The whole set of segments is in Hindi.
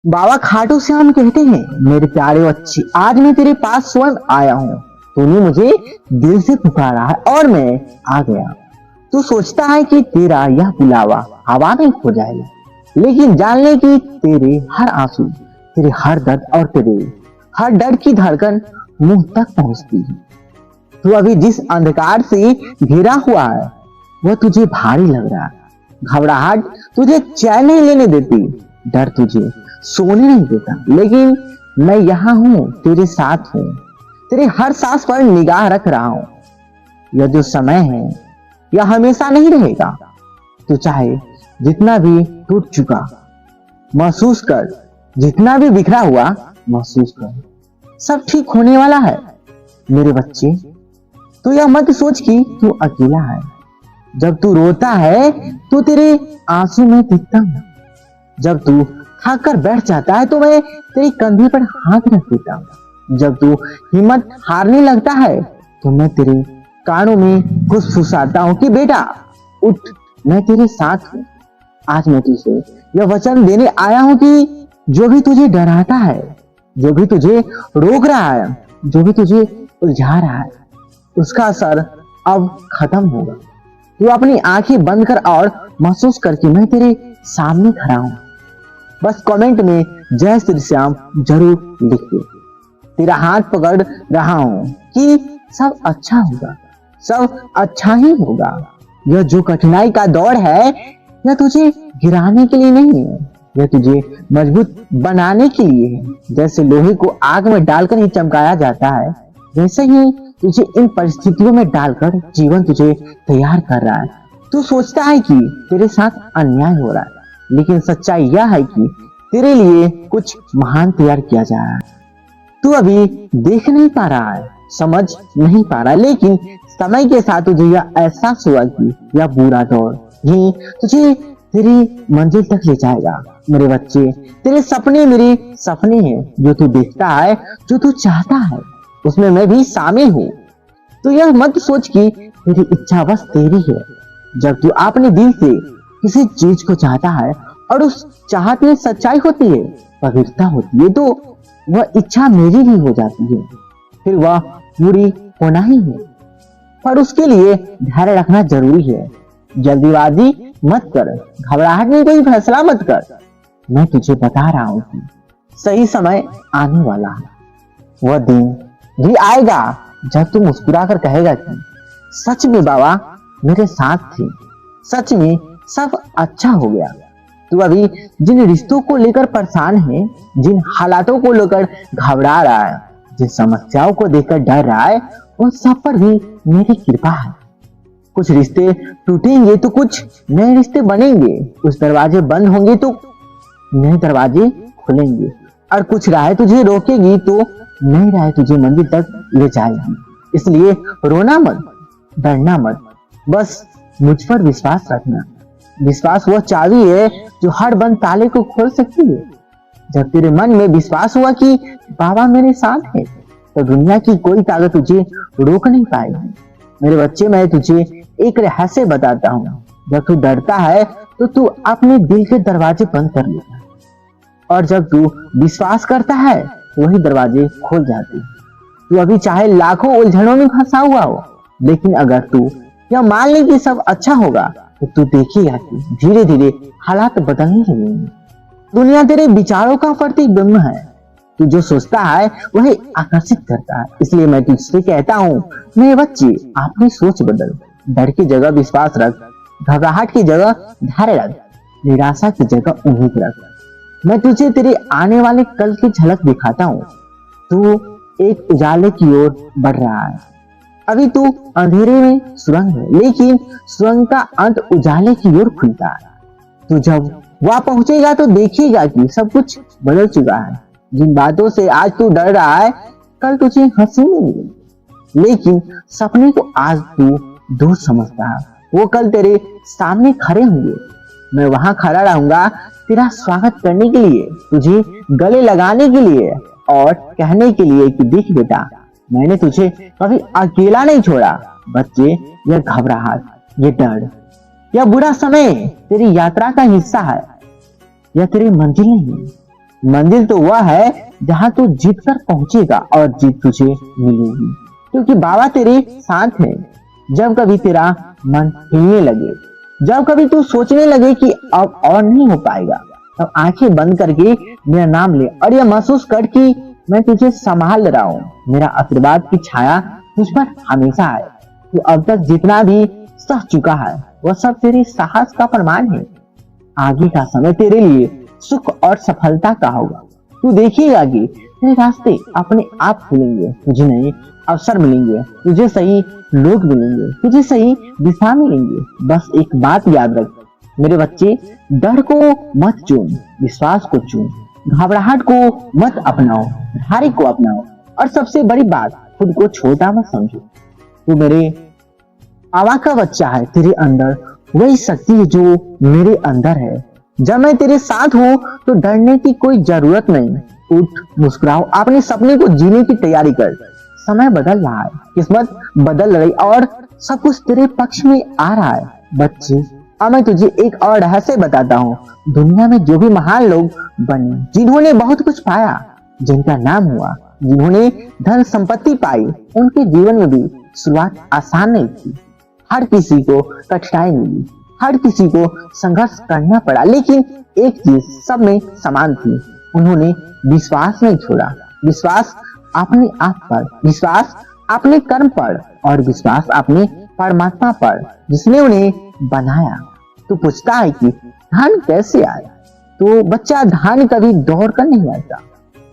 बाबा खाटू श्याम कहते हैं, मेरे प्यारे बच्चे, आज मैं तेरे पास स्वयं आया हूँ। तूने मुझे दिल से पुकारा है और मैं आ गया। तू सोचता है कि तेरा यह बुलावा हवा में खो जाएगा, लेकिन जान ले कि तेरे हर आंसू, तेरे हर दर्द और तेरे हर डर की धड़कन मुंह तक पहुंचती है। तू अभी जिस अंधकार से घिरा हुआ है वह तुझे भारी लग रहा है। घबराहट तुझे चैन नहीं लेने देती, डर तुझे सोने नहीं देता, लेकिन मैं यहाँ हूँ, तेरे साथ हूँ, तेरे हर सांस पर निगाह रख रहा हूँ। यह जो समय है यह हमेशा नहीं रहेगा। तू चाहे जितना भी टूट चुका महसूस कर, जितना भी बिखरा हुआ महसूस कर, सब ठीक होने वाला है मेरे बच्चे। तू यह मत सोच कि तू अकेला है। जब तू रोता है तो तेरे आंसू में दिखता हूं। जब तू थक कर बैठ जाता है तो मैं तेरे कंधे पर हाथ रख देता हूँ। जब तू हिम्मत हारने लगता है तो मैं तेरे कानों में फुसफुसाता हूँ कि बेटा उठ, मैं तेरे साथ हूँ। आज मैं तुझे यह वचन देने आया हूँ कि जो भी तुझे डराता है, जो भी तुझे रोक रहा है, जो भी तुझे उलझा रहा है, उसका असर अब खत्म होगा। तू अपनी आंखें बंद कर और महसूस कर कि मैं तेरे सामने खड़ा हूं। बस कमेंट में जय श्री श्याम जरूर लिख दे। तेरा हाथ पकड़ रहा हूं कि सब अच्छा होगा, सब अच्छा ही होगा। यह जो कठिनाई का दौर है यह तुझे गिराने के लिए नहीं है, यह तुझे मजबूत बनाने के लिए है। जैसे लोहे को आग में डालकर ही चमकाया जाता है, वैसे ही तुझे इन परिस्थितियों में डालकर जीवन तुझे तैयार कर रहा है। तू सोचता है कि तेरे साथ अन्याय हो रहा है, लेकिन सच्चाई यह है कि तेरे लिए कुछ महान तैयार किया जा रहा है। तू अभी देख नहीं पा रहा है, समझ नहीं पा रहा, लेकिन समय के साथ तुझे यह एहसास हुआ कि यह बुरा दौर ही तुझे तेरी मंजिल तक ले जाएगा। मेरे बच्चे, तेरे सपने मेरे सपने हैं। जो तू देखता है, जो तू चाहता है, उसमें मैं भी शामिल हूँ। तो यह मत सोच कि तेरी इच्छा बस तेरी है। जब तू अपने दिल से किसी चीज को चाहता है और उस चाहत में सच्चाई होती है, पवित्रता होती है, तो वह इच्छा मेरी भी हो जाती है। फिर वह पूरी होना ही है, पर उसके लिए धैर्य रखना जरूरी है। जल्दीबाजी मत कर, घबराहट में कोई फैसला मत कर। मैं तुझे बता रहा हूँ कि सही समय आने वाला है। वह दिन भी आएगा जब तू मुस्कुराकर कहेगा कि सच में बाबा मेरे साथ थे, सच में सब अच्छा हो गया। तू अभी जिन रिश्तों को लेकर परेशान है, जिन हालातों को लेकर घबरा रहा है, जिन समस्याओं को देखकर डर रहा है, उन सब पर भी मेरी कृपा है। कुछ रिश्ते टूटेंगे तो कुछ नए रिश्ते बनेंगे, कुछ दरवाजे बंद होंगे तो नए दरवाजे खुलेंगे, और कुछ राहें तुझे रोकेगी तो नई राह तुझे मंदिर तक ले जाएगी। इसलिए रोना मत, डरना मत, बस मुझ पर विश्वास रखना। विश्वास वह चाबी है जो हर बंद ताले को खोल सकती है। जब तेरे मन में विश्वास हुआ कि बाबा मेरे साथ है, तो दुनिया की कोई ताकत तुझे रोक नहीं पाएगी। मेरे बच्चे, मैं तुझे एक रहस्य बताता हूँ। जब तू डरता है तो तू अपने दिल के दरवाजे बंद कर लेता है, और जब तू विश्वास करता है वही दरवाजे खोल जाते हैं। तू अभी चाहे लाखों उलझनों में फंसा हुआ हो, लेकिन अगर तू यह मान ले कि सब अच्छा होगा, तो तू देखेगा कि धीरे धीरे हालात बदलने लगेंगे। दुनिया तेरे विचारों का प्रतिबिंब है। तू जो सोचता है वही आकर्षित करता है। इसलिए मैं तुझसे कहता हूँ, मेरे बच्चे, अपनी सोच बदल। डर की जगह विश्वास रख, घबराहट की जगह धैर्य रख, निराशा की जगह उम्मीद रख। मैं तुझे तेरे आने वाले कल की झलक दिखाता हूँ। तू एक उजाले की ओर बढ़ रहा है। अभी तू अंधेरे में सुरंग है, लेकिन सुरंग का अंत उजाले की ओर खुलता है। तू जब वहां पहुंचेगा तो देखेगा कि सब कुछ बदल चुका है। जिन बातों से आज तू डर रहा है, कल तुझे हंसी मिलेगी, लेकिन सपने को आज तू दूर समझता है, वो कल तेरे सामने खड़े होंगे। मैं वहां खड़ा रहूंगा तेरा स्वागत करने के लिए, तुझे गले लगाने के लिए और कहने के लिए कि देख बेटा, मैंने तुझे कभी अकेला नहीं छोड़ा। बच्चे, यह घबराहट, यह डर, यह बुरा समय तेरी यात्रा का हिस्सा है। यह तेरी मंजिल नहीं, मंजिल तो वह है जहां तू जीत कर पहुंचेगा और जीत तुझे मिलेगी, क्योंकि बाबा तेरे साथ है। जब कभी तेरा मन हिलने लगे, जब कभी तू सोचने लगे कि अब और नहीं हो पाएगा, तब आंखें बंद करके मेरा नाम ले और यह महसूस कर कि मैं तुझे संभाल रहा हूँ। मेरा आशीर्वाद की छाया तुझ पर हमेशा है। तू अब तक जितना भी सह चुका है वह सब तेरे साहस का प्रमाण है। आगे का समय तेरे लिए सुख और सफलता का होगा। तू देखेगा कि तेरे रास्ते अपने आप खुलेंगे, तुझे नए अवसर मिलेंगे, तुझे सही लोग मिलेंगे, तुझे सही दिशा मिलेंगे। बस एक बात याद रख मेरे बच्चे, डर को मत चुन, विश्वास को चुन। घबराहट को मत अपनाओ, धैर्य को अपनाओ। और सबसे बड़ी बात, खुद को छोटा मत समझो। तू मेरे पापा का बच्चा है। तेरे अंदर वही शक्ति है जो मेरे अंदर है। जब मैं तेरे साथ हूँ तो डरने की कोई जरूरत नहीं। उठ, मुस्कुराओ, अपने सपने को जीने की तैयारी कर। समय बदल रहा है, किस्मत बदल रही और सब कुछ तेरे पक्ष में आ रहा है। बच्चे, अब मैं तुझे एक और रहस्य बताता हूँ। दुनिया में जो भी महान लोग बने, जिन्होंने बहुत कुछ पाया, जिनका नाम हुआ, जिन्होंने धन संपत्ति पाई, उनके जीवन में भी शुरुआत आसान नहीं थी। हर किसी को कठिनाई मिली, हर किसी को संघर्ष करना पड़ा, लेकिन एक चीज सब में समान थी, उन्होंने विश्वास नहीं छोड़ा। विश्वास अपने आप पर, विश्वास अपने कर्म पर और विश्वास अपने परमात्मा पर जिसने उन्हें बनाया। तो पूछता है कि धन कैसे आया? तो बच्चा, धन कभी दौड़ कर नहीं आता।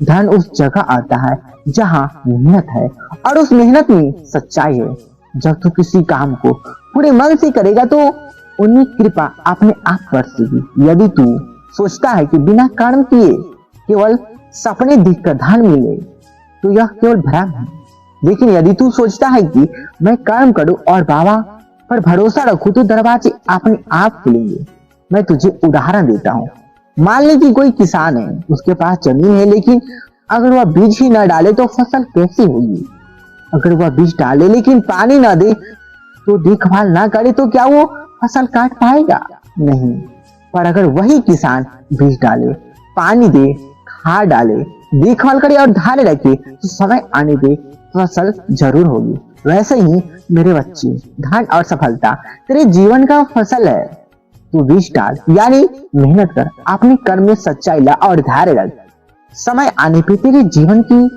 धन उस जगह आता है जहां मेहनत है और उस मेहनत में सच्चाई है। जब तू किसी काम को पूरे मन से करेगा तो उनकी कृपा अपने आप बरसेगी। यदि तू सोचता है कि बिना कर्म किए केवल सपने देखकर धन मिले, तो यह केवल भ्रम है। लेकिन यदि तू सोचता है कि मैं कर्म करूं और बाबा पर भरोसा रखूं तो दरवाजे अपने आप खुलेंगे। मैं तुझे उदाहरण देता हूँ। मान ले कि कोई किसान है, उसके पास जमीन है, लेकिन अगर वह बीज ही न डाले तो फसल कैसी होगी? अगर वह बीज डाले लेकिन पानी न दे, तो देखभाल ना करे, तो क्या वो फसल काट पाएगा? नहीं। पर अगर वही किसान बीज डाले, पानी दे, खाद डाले, देखभाल करे और धैर्य रखे, तो समय आने पे फसल जरूर होगी। वैसे ही मेरे बच्चे, धन और सफलता तेरे जीवन का फसल है। तू बीज डाल, यानी मेहनत कर, अपने कर्म में सच्चाई ला और धैर्य रख। समय आने पे तेरे जीवन की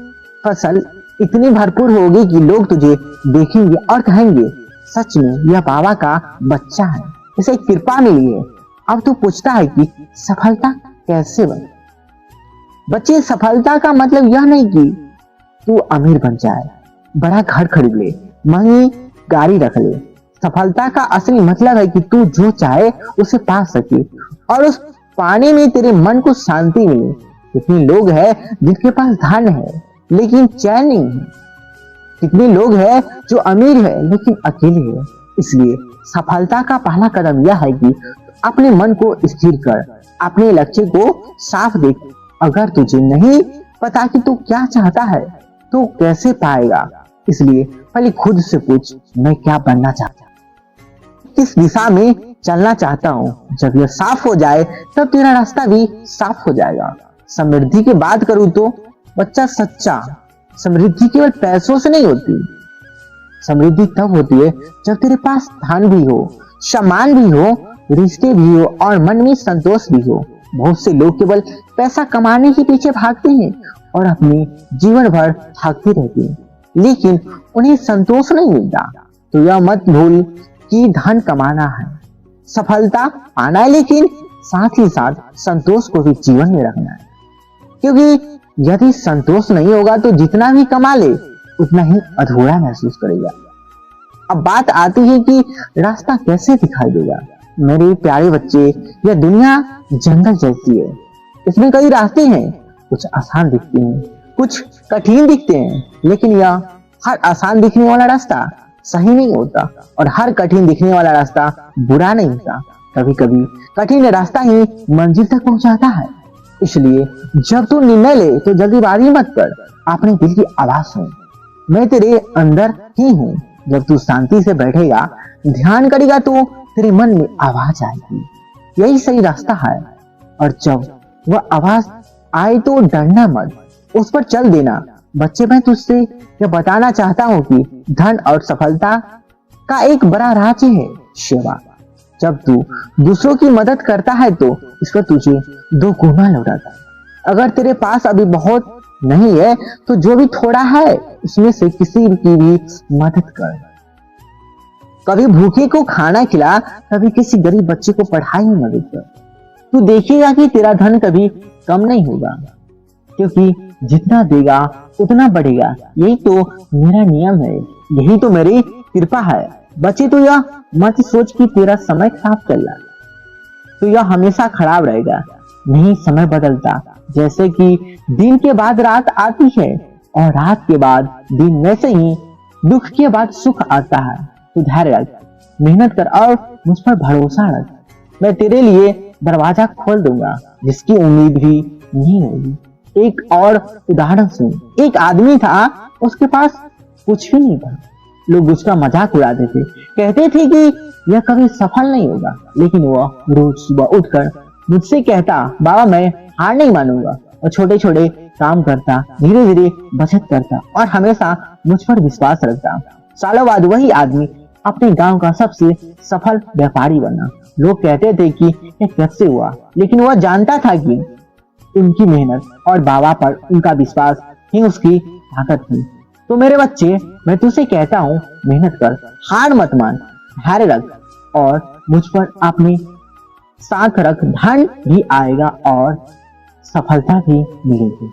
फसल इतनी भरपूर होगी कि लोग तुझे देखेंगे और कहेंगे, सच में यह बाबा का बच्चा है, इसे कृपा मिली है। अब तू पूछता है कि सफलता कैसे बने? बच्चे, सफलता का मतलब यह नहीं कि तू अमीर बन जाए, बड़ा घर खरीद ले, महंगी गाड़ी रख ले। सफलता का असली मतलब है कि तू जो चाहे उसे पा सके और उस पाने में तेरे मन को शांति मिले। कितने लोग हैं जिनके पास धन है लेकिन चैन नहीं है। कितने लोग हैं जो अमीर है लेकिन अकेले है। इसलिए सफलता का पहला कदम यह है कि अपने मन को स्थिर कर, अपने लक्ष्य को साफ देख। अगर तुझे नहीं पता कि तू क्या चाहता है तो कैसे पाएगा? इसलिए पहले खुद से पूछ, मैं क्या बनना चाहता हूँ, किस दिशा में चलना चाहता हूँ। जब यह साफ हो जाए तब तेरा रास्ता भी साफ हो जाएगा। समृद्धि की बात करूं तो बच्चा, सच्चा समृद्धि केवल पैसों से नहीं होती। समृद्धि तब होती है जब तेरे पास धन भी हो, सम्मान भी हो, रिश्ते भी हो और मन में संतोष भी हो। बहुत से लोग केवल पैसा कमाने के पीछे भागते हैं और अपने जीवन भर भागते रहते हैं, लेकिन उन्हें संतोष नहीं मिलता। तो यह मत भूल कि धन कमाना है, सफलता पाना है, लेकिन साथ ही साथ संतोष को भी जीवन में रखना है। क्योंकि यदि संतोष नहीं होगा तो जितना भी कमा ले उतना ही अधूरा महसूस करेगा। अब बात आती है कि रास्ता कैसे दिखाई देगा। मेरे प्यारे बच्चे, यह दुनिया जंगल जैसी है। इसमें कई रास्ते हैं, कुछ आसान दिखते हैं, कुछ कठिन दिखते हैं, लेकिन यह हर आसान दिखने वाला रास्ता सही नहीं होता और हर कठिन दिखने वाला रास्ता बुरा नहीं होता। कभी कभी कठिन रास्ता ही मंजिल तक पहुंचाता है। इसलिए जब तू निर्णय ले तो जल्दीबाजी मत कर, अपने दिल की आवाज सुन। मैं तेरे अंदर ही हूँ। जब तू शांति से बैठेगा, ध्यान करेगा तो तेरे मन में आवाज आएगी, यही सही रास्ता है। और जब वह आवाज आए तो डरना मत, उस पर चल देना। बच्चे, मैं तुझसे यह बताना चाहता हूँ कि धन और सफलता का एक बड़ा राज्य है शिवा। जब तू दूसरों की मदद करता है तो इसको तुझे दो गुना लौटाता है। अगर तेरे पास अभी बहुत नहीं है तो जो भी थोड़ा है उसमें से किसी की भी मदद कर। कभी भूखे को खाना खिला, कभी किसी गरीब बच्चे को पढ़ाई में मदद कर। तू देखेगा कि तेरा धन कभी कम नहीं होगा, क्योंकि जितना देगा उतना बढ़ेगा। यही तो मेरा नियम है, यही तो मेरी कृपा है। बच्चे, तो यह मत सोच कि तेरा समय खराब चल रहा है, तो यह हमेशा खराब रहेगा। नहीं, समय बदलता, जैसे कि दिन के बाद रात आती है और रात के बाद दिन, वैसे ही दुख के बाद सुख आता है। तो धैर्य रख, मेहनत कर और मुझ पर भरोसा रख। मैं तेरे लिए दरवाजा खोल दूंगा जिसकी उम्मीद भी नहीं होगी। एक और उदाहरण सुन। एक आदमी था, उसके पास कुछ भी नहीं था। लोग उसका मजाक उड़ाते थे, कहते थे कि यह कभी सफल नहीं होगा। लेकिन वह रोज सुबह उठकर मुझसे कहता, बाबा मैं हार नहीं मानूंगा, और छोटे छोटे काम करता, धीरे धीरे बचत करता और हमेशा मुझ पर विश्वास रखता। सालों बाद वही आदमी अपने गांव का सबसे सफल व्यापारी बना। लोग कहते थे कि यह कैसे हुआ, लेकिन वह जानता था कि उनकी मेहनत और बाबा पर उनका विश्वास ही उसकी ताकत थी। तो मेरे बच्चे, मैं तुझसे कहता हूँ, मेहनत कर, हार मत मान, धैर्य रख और मुझ पर अपने साथ रख। धन भी आएगा और सफलता भी मिलेगी।